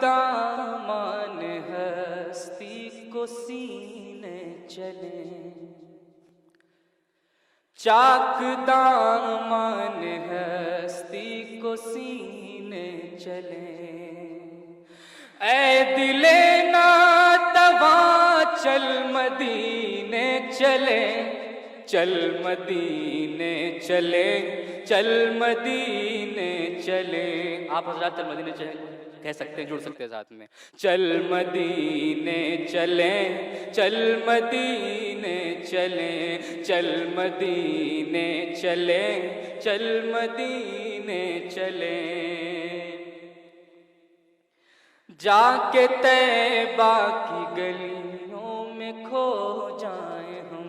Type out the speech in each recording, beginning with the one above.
دامان ہستی کو سینے چلیں، چاک دامان ہستی کو سینے چلیں، اے دل ناتواں چل مدینے چلے، چل مدینے چلے، چل مدینے چلے۔ آپ حضرات چل مدینے چلے کہہ سکتے ہیں، جڑ سکتے ہیں ساتھ میں۔ چل مدینے چلے، چل مدینے چلے، چل مدینے چلے، چل مدینے چلے، جا کے طیبہ کی گلیوں میں کھو جائیں ہم،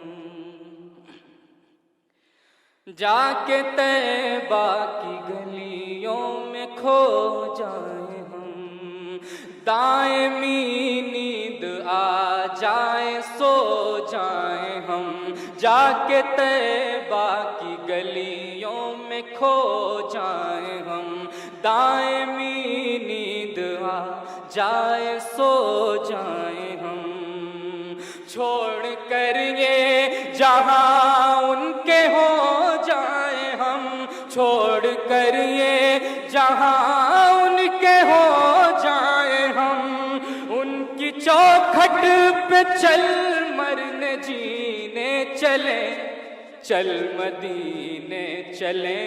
جا کے طیبہ کی گلیوں میں کھو جائیں ہم، دائمی نیند آ جائے سو جائیں ہم، جا کے طیبہ کی گلیوں میں کھو جائیں ہم، دائمی نیند آ جائے سو جائیں ہم، چھوڑ کر یہ جہاں ان کے ہو جائیں ہم، چھوڑ کر یہ جہاں ان کے ہو جائیں ہم، ان کی چوکھٹ پہ چل مرنے جینے چلے، چل مدینے چلے،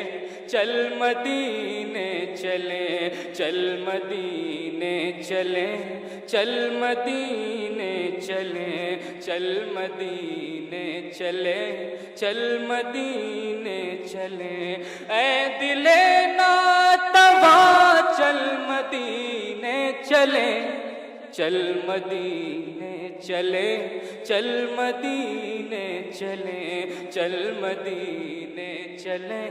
چل مدینے چلے، چل مدینے چلے، چل مدینے چلے، چل مدینے چلے، چل مدینے چلے، اے دل ناتواں چل مدینے چلے، چل مدینے چلے، چل مدینے چلے، چل مدینے چلے،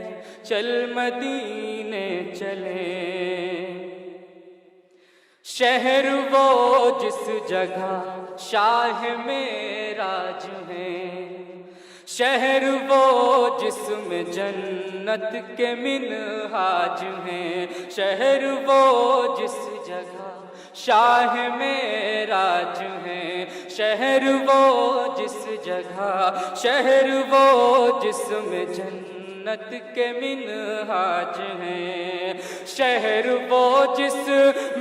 چل مدینے چلے، شہر وہ جس جگہ شاہ معراج ہیں، شہر وہ جس میں جنت کے منہاج ہیں، شہر وہ جس جگہ شاہ معراج ہیں، شہر وہ جس جگہ، شہر وہ جس میں جنت کے منہاج ہیں، شہر وہ جس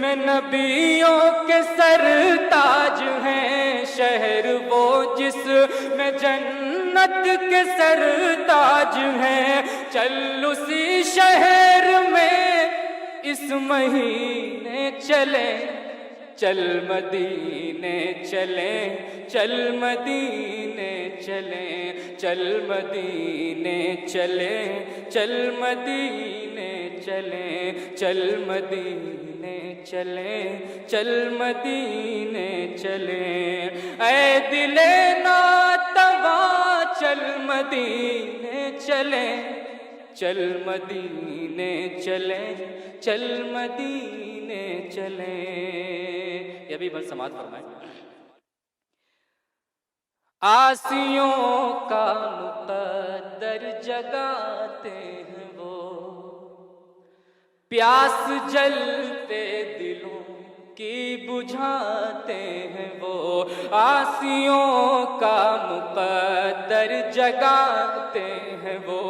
میں نبیوں کے سرتاج ہیں، شہر وہ جس میں جنت کے سرتاج ہیں، چل اسی شہر میں اس مہینے چلے، چل مدینے چلے، چل مدینے چلے، چل مدینے چلے، چل مدینے چلے، چل مدینے چلے، چل مدینے چلے، اے دل ناتواں چل مدینے چلے، چل مدینے چلے، چل مدینے چلے۔ یہ بھی بس سماعت فرمائیں۔ آسیوں کا مقدر جگاتے ہیں وہ، پیاس جلتے دلوں کی بجھاتے ہیں وہ، آسیوں کا مقدر جگاتے ہیں وہ،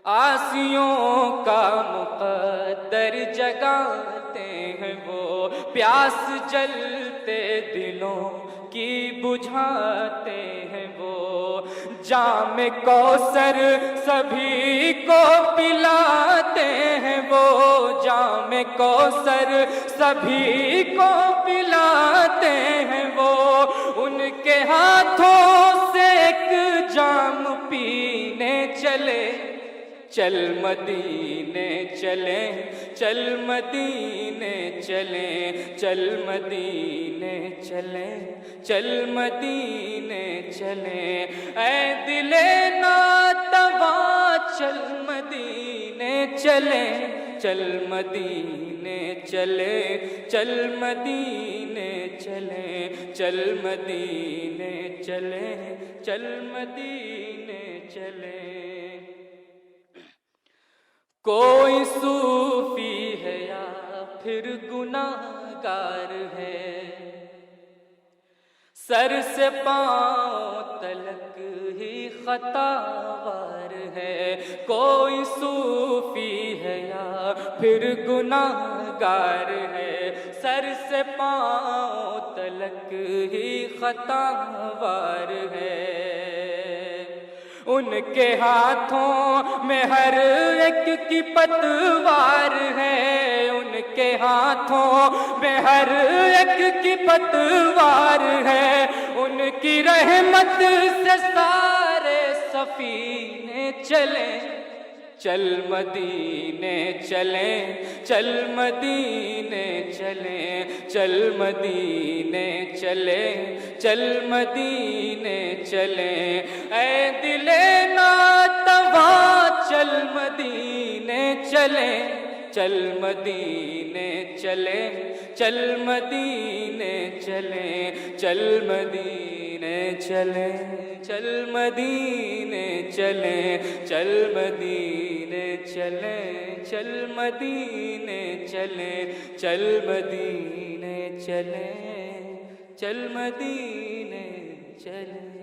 آسیوں کا مقدر جگاتے ہیں وہ، پیاس جلتے دلوں کی بجھاتے ہیں وہ، جام کوثر سبھی کو پلاتے ہیں وہ، جام کوثر سبھی کو پلاتے ہیں وہ، ان کے ہاتھوں سے ایک جام پینے چلے، چل مدینے چلے، چل مدینے چلے، چل مدینے چلے، چل مدینے چلے، اے دل ناتواں چل مدینے چلے، چل مدینے چلے، چل مدینے چلے، چل مدینے چلے، چل مدینے چلے۔ کوئی صوفی ہے یا پھر گناہگار ہے، سر سے پاؤں تلک ہی خطاوار ہے، کوئی صوفی ہے یا پھر گناہگار ہے، سر سے پاؤں تلک ہی خطاوار ہے۔ ان کے ہاتھوں میں ہر ایک کی پتوار ہے، ان کے ہاتھوں میں ہر ایک کی پتوار ہے، ان کی رحمت سے سارے سفینے چلیں، چل مدینے چلیں، چل مدینے چلیں، چل مدینے چلیں، چل مدینے چلیں، اے دل ناتواں چل مدینے چلیں، چل مدینے چلیں، چل مدینے چلیں، چل مدینے چلیں، چل مدینے چلیں، چل مدینے چلیں، چل مدینے چلیں، چل مدینے چلیں، چل مدینے چلیں۔